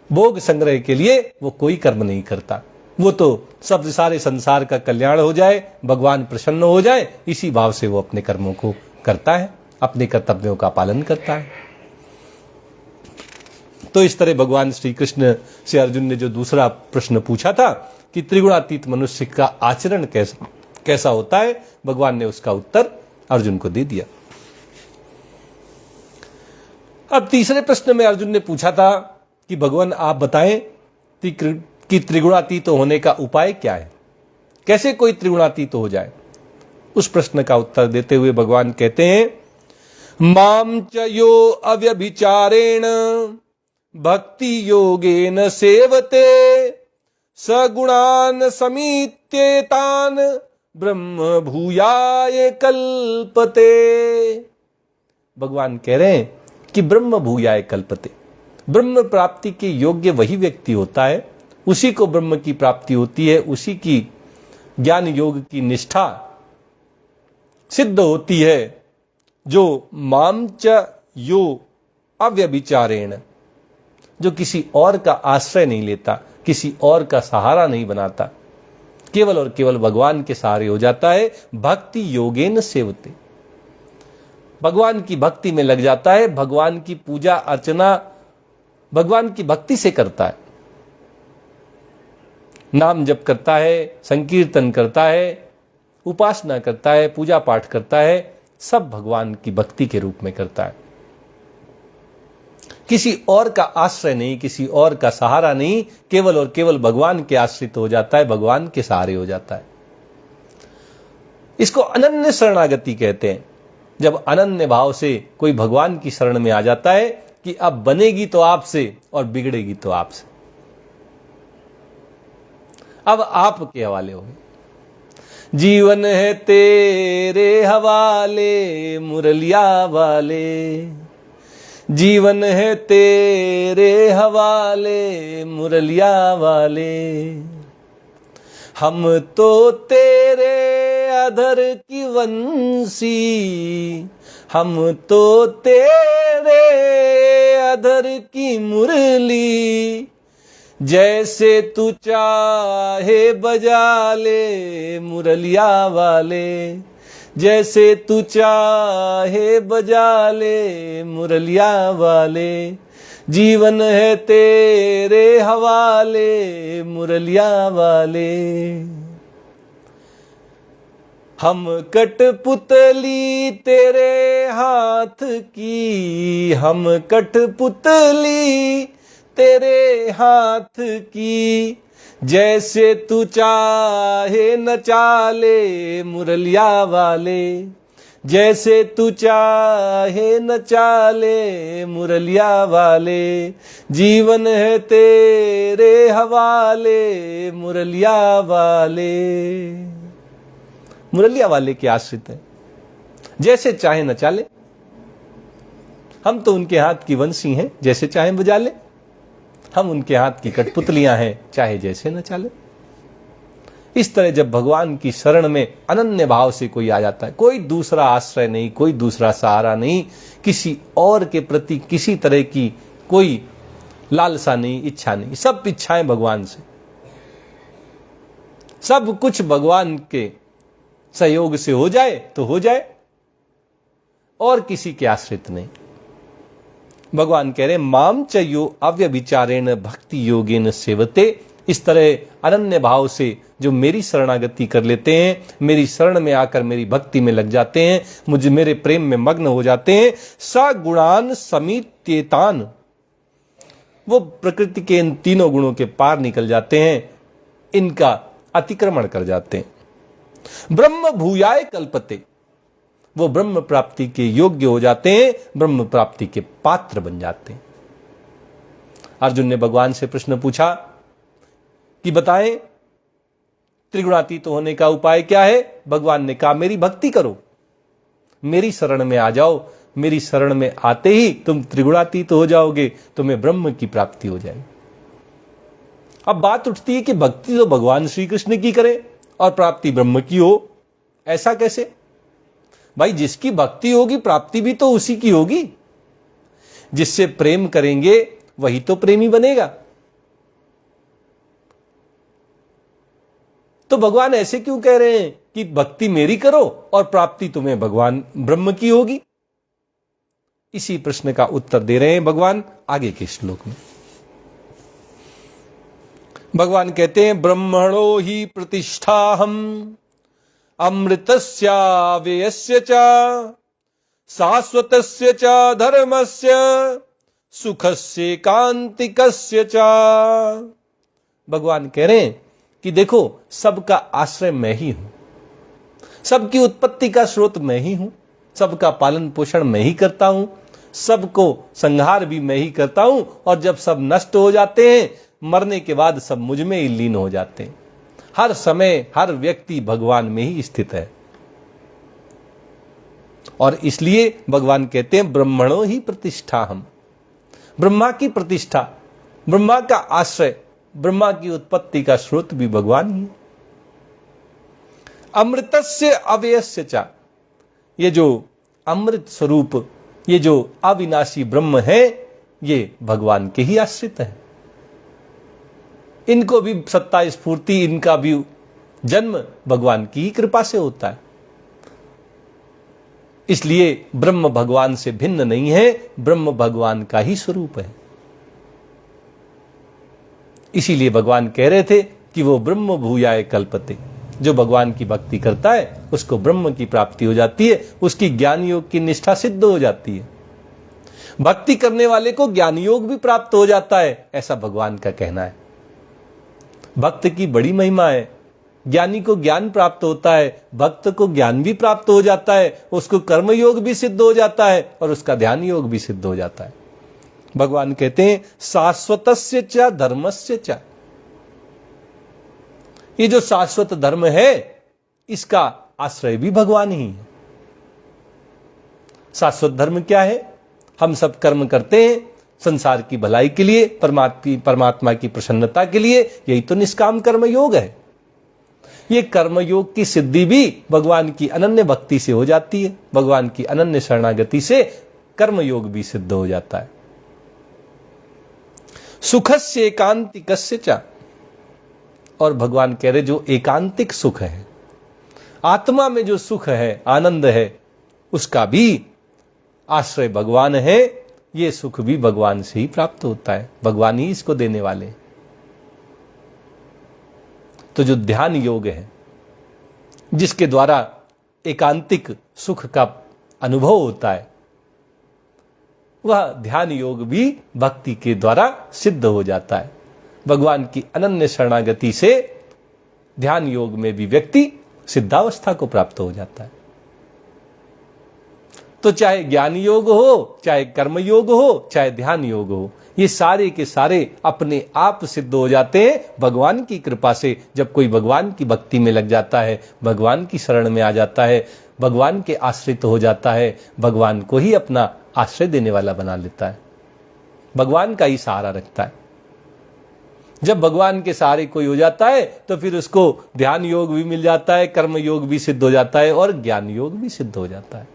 भोग संग्रह के लिए वो कोई कर्म नहीं करता, वो तो सब सारे संसार का कल्याण हो जाए, भगवान प्रसन्न हो जाए, इसी भाव से वो अपने कर्मों को करता है, अपने कर्तव्यों का पालन करता है। तो इस तरह भगवान श्री कृष्ण से अर्जुन ने जो दूसरा प्रश्न पूछा था कि त्रिगुणातीत मनुष्य का आचरण कैसा होता है, भगवान ने उसका उत्तर अर्जुन को दे दिया। अब तीसरे प्रश्न में अर्जुन ने पूछा था कि भगवान आप बताएं कि त्रिगुणातीत होने का उपाय क्या है, कैसे कोई त्रिगुणातीत हो जाए। उस प्रश्न का उत्तर देते हुए भगवान कहते हैं माम च यो अव्यभिचारेण भक्ति योगेन सेवते सगुणान समीत्येतान ब्रह्म भूयाय कल्पते। भगवान कह रहे हैं कि ब्रह्म भूयाय कल्पते, ब्रह्म प्राप्ति के योग्य वही व्यक्ति होता है, उसी को ब्रह्म की प्राप्ति होती है, उसी की ज्ञान योग की निष्ठा सिद्ध होती है जो माम च यो अव्यभिचारेण, जो किसी और का आश्रय नहीं लेता, किसी और का सहारा नहीं बनाता, केवल और केवल भगवान के सहारे हो जाता है। भक्ति योगेन सेवते, भगवान की भक्ति में लग जाता है, भगवान की पूजा अर्चना भगवान की भक्ति से करता है, नाम जप करता है, संकीर्तन करता है, उपासना करता है, पूजा पाठ करता है, सब भगवान की भक्ति के रूप में करता है। किसी और का आश्रय नहीं, किसी और का सहारा नहीं, केवल और केवल भगवान के आश्रित हो जाता है, भगवान के सहारे हो जाता है। इसको अनन्य शरणागति कहते हैं। जब अनन्य भाव से कोई भगवान की शरण में आ जाता है कि अब बनेगी तो आपसे और बिगड़ेगी तो आपसे, अब आपके हवाले होगी। जीवन है तेरे हवाले मुरलिया वाले, जीवन है तेरे हवाले मुरलिया वाले, हम तो तेरे अधर की वंशी, हम तो तेरे अधर की मुरली, जैसे तू चाहे बजा ले मुरलिया वाले, जैसे तू चाहे बजा ले मुरलिया वाले, जीवन है तेरे हवाले मुरलिया वाले। हम कठपुतली तेरे हाथ की, हम कठपुतली तेरे हाथ की, जैसे तू चाहे नचा ले मुरलिया वाले, जैसे तू चाहे नचा ले मुरलिया वाले, जीवन है तेरे हवाले मुरलिया वाले। मुरलिया वाले के आश्रित है, जैसे चाहे नचा ले, हम तो उनके हाथ की वंशी हैं, जैसे चाहे बजा ले, हम उनके हाथ की कठपुतलियां हैं, चाहे जैसे नचा ले। इस तरह जब भगवान की शरण में अनन्य भाव से कोई आ जाता है, कोई दूसरा आश्रय नहीं, कोई दूसरा सहारा नहीं, किसी और के प्रति किसी तरह की कोई लालसा नहीं, इच्छा नहीं, सब इच्छाएं भगवान से, सब कुछ भगवान के सहयोग से हो जाए तो हो जाए, और किसी के आश्रित नहीं। भगवान कह रहे माम च यो अव्यभिचारेण भक्ति योगेन सेवते, इस तरह अनन्य भाव से जो मेरी शरणागति कर लेते हैं, मेरी शरण में आकर मेरी भक्ति में लग जाते हैं, मुझे मेरे प्रेम में मग्न हो जाते हैं, सगुणान समीत्येतान, वो प्रकृति के इन तीनों गुणों के पार निकल जाते हैं, इनका अतिक्रमण कर जाते हैं। ब्रह्म भूयाय कल्पते, वो ब्रह्म प्राप्ति के योग्य हो जाते हैं, ब्रह्म प्राप्ति के पात्र बन जाते हैं। अर्जुन ने भगवान से प्रश्न पूछा कि बताएं त्रिगुणातीत होने का उपाय क्या है। भगवान ने कहा मेरी भक्ति करो, मेरी शरण में आ जाओ, मेरी शरण में आते ही तुम त्रिगुणातीत हो जाओगे, तुम्हें ब्रह्म की प्राप्ति हो जाएगी। अब बात उठती है कि भक्ति तो भगवान श्री कृष्ण की करें और प्राप्ति ब्रह्म की हो, ऐसा कैसे? भाई जिसकी भक्ति होगी प्राप्ति भी तो उसी की होगी। जिससे प्रेम करेंगे वही तो प्रेमी बनेगा। तो भगवान ऐसे क्यों कह रहे हैं कि भक्ति मेरी करो और प्राप्ति तुम्हें भगवान ब्रह्म की होगी? इसी प्रश्न का उत्तर दे रहे हैं भगवान आगे के श्लोक में। भगवान कहते हैं ब्रह्मणो ही प्रतिष्ठाहम अमृतस्य व्ययस्य च शाश्वतस्य च धर्मस्य सुखस्य कांतिकस्य च। भगवान कह रहे हैं कि देखो सबका आश्रय मैं ही हूं, सबकी उत्पत्ति का स्रोत मैं ही हूं, सबका पालन पोषण मैं ही करता हूं, सबको संहार भी मैं ही करता हूं, और जब सब नष्ट हो जाते हैं मरने के बाद सब मुझ में ही लीन हो जाते हैं। हर समय हर व्यक्ति भगवान में ही स्थित है। और इसलिए भगवान कहते हैं ब्रह्मणो ही प्रतिष्ठा हम, ब्रह्मा की प्रतिष्ठा, ब्रह्मा का आश्रय, ब्रह्मा की उत्पत्ति का स्रोत भी भगवान ही है। अमृतस्य अव्ययस्य च, ये जो अमृत स्वरूप, ये जो अविनाशी ब्रह्म है, ये भगवान के ही आश्रित है। इनको भी सत्ता स्फूर्ति, इनका भी जन्म भगवान की कृपा से होता है। इसलिए ब्रह्म भगवान से भिन्न नहीं है, ब्रह्म भगवान का ही स्वरूप है। इसीलिए भगवान कह रहे थे कि वो ब्रह्म भूयाय कल्पते, जो भगवान की भक्ति करता है उसको ब्रह्म की प्राप्ति हो जाती है, उसकी ज्ञान योग की निष्ठा सिद्ध हो जाती है। भक्ति करने वाले को ज्ञान योग भी प्राप्त हो जाता है, ऐसा भगवान का कहना है। भक्त की बड़ी महिमा है। ज्ञानी को ज्ञान प्राप्त होता है, भक्त को ज्ञान भी प्राप्त हो जाता है, उसको कर्म योग भी सिद्ध हो जाता है और उसका ध्यान योग भी सिद्ध हो जाता है। भगवान कहते हैं शाश्वतस्य च धर्मस्य च, ये जो शाश्वत धर्म है इसका आश्रय भी भगवान ही है। शाश्वत धर्म क्या है? हम सब कर्म करते हैं संसार की भलाई के लिए, परमात्मा की प्रसन्नता के लिए, यही तो निष्काम कर्म योग है। ये कर्म योग की सिद्धि भी भगवान की अनन्य भक्ति से हो जाती है, भगवान की अनन्य शरणागति से कर्म योग भी सिद्ध हो जाता है। सुखस्य एकांतिकस्य च, और भगवान कह रहे जो एकांतिक सुख है, आत्मा में जो सुख है, आनंद है, उसका भी आश्रय भगवान है। ये सुख भी भगवान से ही प्राप्त होता है, भगवान ही इसको देने वाले। तो जो ध्यान योग है, जिसके द्वारा एकांतिक सुख का अनुभव होता है, वह ध्यान योग भी भक्ति के द्वारा सिद्ध हो जाता है। भगवान की अनन्य शरणागति से ध्यान योग में भी व्यक्ति सिद्धावस्था को प्राप्त हो जाता है। तो चाहे ज्ञान योग हो, चाहे कर्म योग हो, चाहे ध्यान योग हो, ये सारे के सारे अपने आप सिद्ध हो जाते हैं भगवान की कृपा से। जब कोई भगवान की भक्ति में लग जाता है, भगवान की शरण में आ जाता है, भगवान के आश्रित हो जाता है, भगवान को ही अपना आश्रय देने वाला बना लेता है, भगवान का ही सहारा रखता है। जब भगवान के सहारे कोई हो जाता है तो फिर उसको ध्यान योग भी मिल जाता है, कर्म योग भी सिद्ध हो जाता है और ज्ञान योग भी सिद्ध हो जाता है।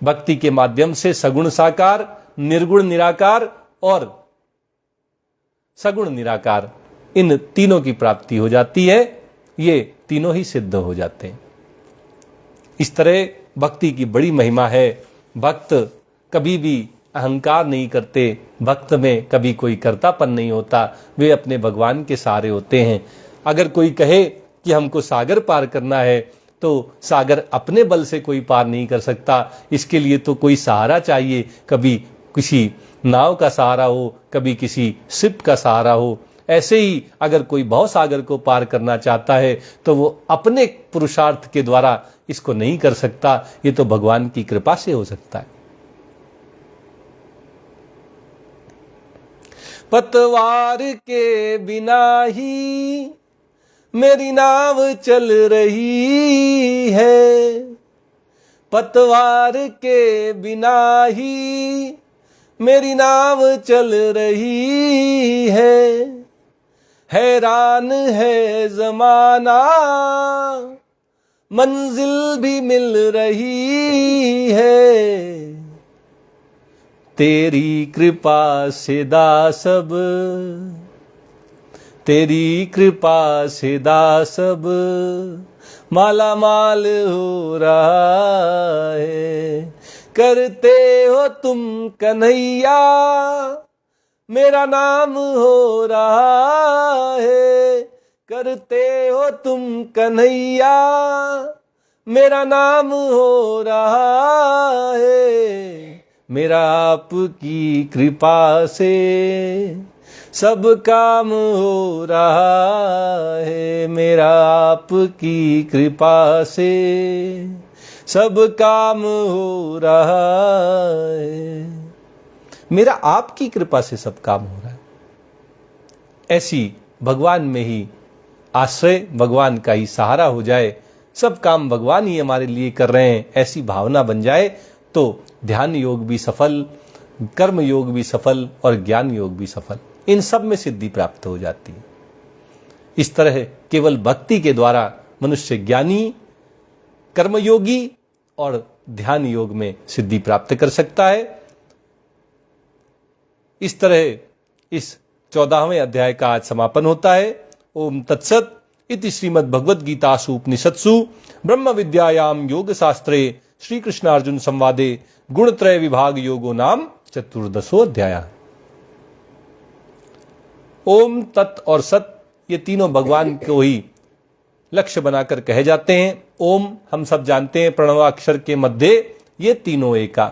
भक्ति के माध्यम से सगुण साकार, निर्गुण निराकार और सगुण निराकार, इन तीनों की प्राप्ति हो जाती है। ये तीनों ही सिद्ध हो जाते हैं। इस तरह भक्ति की बड़ी महिमा है। भक्त कभी भी अहंकार नहीं करते, भक्त में कभी कोई कर्तापन नहीं होता, वे अपने भगवान के सहारे होते हैं। अगर कोई कहे कि हमको सागर पार करना है, तो सागर अपने बल से कोई पार नहीं कर सकता, इसके लिए तो कोई सहारा चाहिए। कभी किसी नाव का सहारा हो, कभी किसी शिप का सहारा हो। ऐसे ही अगर कोई भवसागर को पार करना चाहता है तो वो अपने पुरुषार्थ के द्वारा इसको नहीं कर सकता, ये तो भगवान की कृपा से हो सकता है। पतवार के बिना ही मेरी नाव चल रही है, पतवार के बिना ही मेरी नाव चल रही है, हैरान है जमाना, मंजिल भी मिल रही है, तेरी कृपा से दासब, तेरी कृपा से दासब माला माल हो रहा है। करते हो तुम कन्हैया, मेरा नाम हो रहा है। करते हो तुम कन्हैया, मेरा नाम हो रहा है। मेरा आपकी कृपा से सब काम हो रहा है। मेरा आपकी कृपा से सब काम हो रहा है। मेरा आपकी कृपा से सब काम हो रहा है। ऐसी भगवान में ही आश्रय, भगवान का ही सहारा हो जाए, सब काम भगवान ही हमारे लिए कर रहे हैं, ऐसी भावना बन जाए तो ध्यान योग भी सफल, कर्म योग भी सफल और ज्ञान योग भी सफल, इन सब में सिद्धि प्राप्त हो जाती है। इस तरह केवल भक्ति के द्वारा मनुष्य ज्ञानी, कर्मयोगी और ध्यान योग में सिद्धि प्राप्त कर सकता है। इस तरह इस 14वें अध्याय का आज समापन होता है। ओम तत्सत इति श्रीमद् भगवद गीतासु उपनिषत्सु ब्रह्म विद्यायाम योग शास्त्रे श्री कृष्णार्जुन संवादे गुणत्रय विभाग योगो नाम 14 अध्याय। ओम, तत् और सत ये तीनों भगवान को ही लक्ष्य बनाकर कहे जाते हैं। ओम हम सब जानते हैं प्रणवाक्षर के मध्य ये तीनों एका,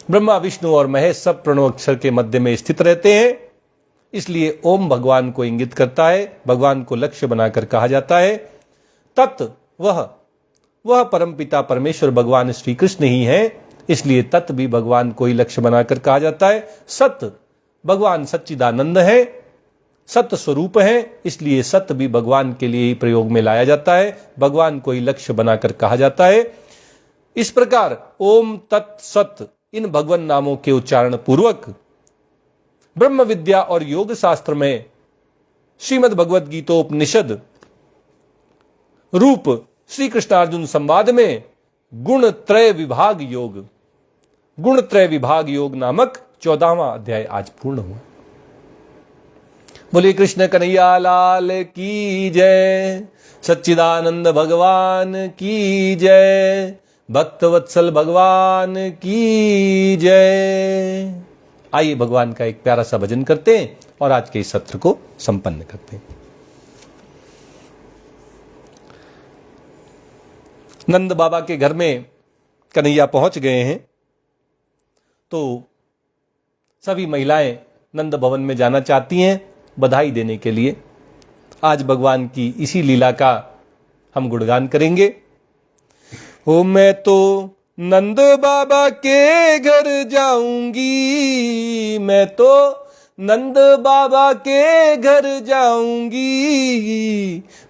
ब्रह्मा विष्णु और महेश सब प्रणवाक्षर के मध्य में स्थित रहते हैं, इसलिए ओम भगवान को इंगित करता है, भगवान को लक्ष्य बनाकर कहा जाता है। तत् वह परमपिता परमेश्वर भगवान श्री कृष्ण ही है, इसलिए तत् भी भगवान को ही लक्ष्य बनाकर कहा जाता है। सत भगवान सच्चिदानंद है, सत्य स्वरूप है, इसलिए सत्य भी भगवान के लिए ही प्रयोग में लाया जाता है, भगवान को ही लक्ष्य बनाकर कहा जाता है। इस प्रकार ओम तत् सत इन भगवान नामों के उच्चारण पूर्वक ब्रह्म विद्या और योग शास्त्र में श्रीमद् भगवद गीतोपनिषद रूप श्री कृष्णार्जुन संवाद में गुण त्रय विभाग योग नामक 14वां अध्याय आज पूर्ण हुआ। बोले कृष्ण कन्हैया लाल की जय, सच्चिदानंद भगवान की जय, भक्त वत्सल भगवान की जय। आइए भगवान का एक प्यारा सा भजन करते हैं और आज के इस सत्र को संपन्न करते हैं। नंद बाबा के घर में कन्हैया पहुंच गए हैं, तो सभी महिलाएं नंद भवन में जाना चाहती हैं बधाई देने के लिए। आज भगवान की इसी लीला का हम गुणगान करेंगे। ओ मैं तो नंद बाबा के घर जाऊंगी, मैं तो नंद बाबा के घर जाऊंगी,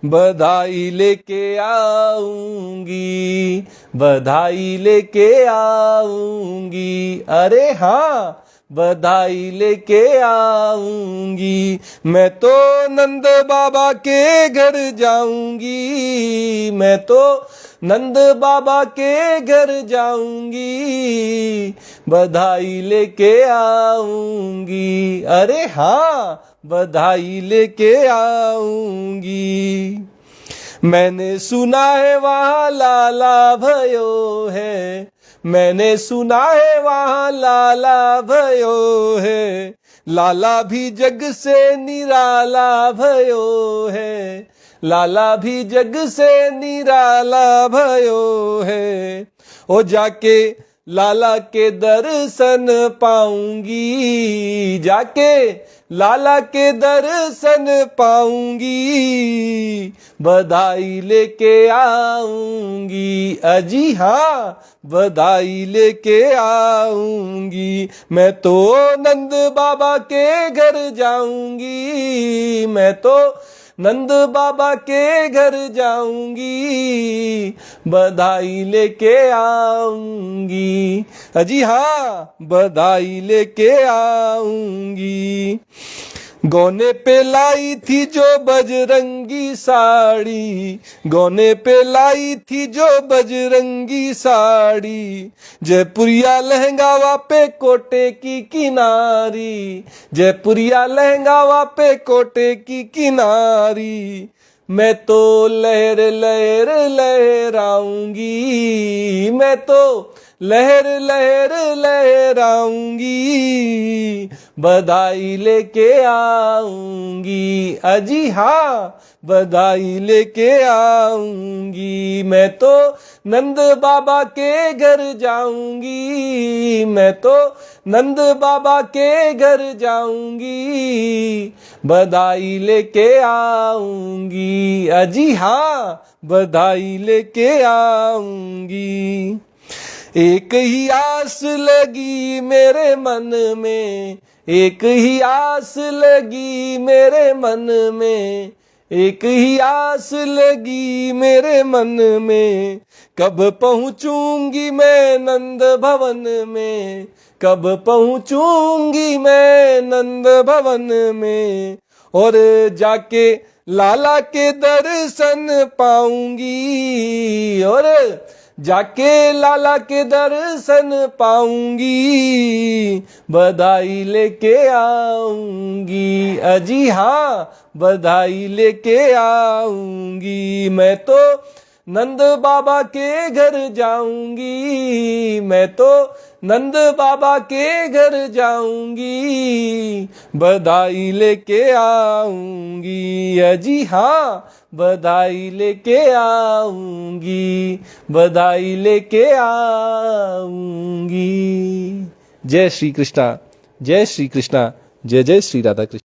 बधाई लेके आऊंगी, बधाई लेके आऊंगी। अरे हाँ, बधाई लेके आऊंगी। मैं तो नंद बाबा के घर जाऊंगी, मैं तो नंद बाबा के घर जाऊंगी, बधाई लेके आऊंगी। अरे हाँ, बधाई लेके आऊंगी। मैंने सुना है वहाँ लाला भयो है, मैंने सुना है वहाँ लाला भयो है, लाला भी जग से निराला भयो है, लाला भी जग से निराला भयो है। ओ जाके लाला के दर्शन पाऊंगी, जाके लाला के दर्शन पाऊंगी, बधाई लेके आऊंगी। अजी हाँ, बधाई लेके आऊंगी। मैं तो नंद बाबा के घर जाऊंगी, मैं तो नंद बाबा के घर जाऊंगी, बधाई लेके आऊंगी। जी हाँ, बधाई लेके आऊंगी। गौने पे लाई थी जो बजरंगी साड़ी, गौने पे लाई थी जो बजरंगी साड़ी, जयपुरिया लहंगावा पे कोटे की किनारी, जयपुरिया लहंगावा पे कोटे की किनारी। मैं तो लहर लहर लहराऊंगी, मैं तो लहर लहर लहराऊंगी, बधाई लेके आऊंगी। अजी हाँ, बधाई लेके आऊंगी। मैं तो नंद बाबा के घर जाऊंगी, मैं तो नंद बाबा के घर जाऊंगी, बधाई लेके आऊंगी। अजी हाँ, बधाई लेके आऊंगी। एक ही आस लगी मेरे मन में, एक ही आस लगी मेरे मन में, एक ही आस लगी मेरे मन में, कब पहुंचूंगी मैं नंद भवन में, कब पहुंचूंगी मैं नंद भवन में, और जाके लाला के दर्शन पाऊंगी, और जाके लाला के दर्शन पाऊंगी, बधाई लेके आऊंगी। अजी हाँ, बधाई लेके आऊंगी। मैं तो नंद बाबा के घर जाऊंगी, मैं तो नंद बाबा के घर जाऊंगी, बधाई लेके आऊंगी। अजी हाँ, बधाई लेके आऊंगी, बधाई लेके आऊंगी। जय श्री कृष्णा, जय श्री कृष्णा, जय जय श्री राधा कृष्ण।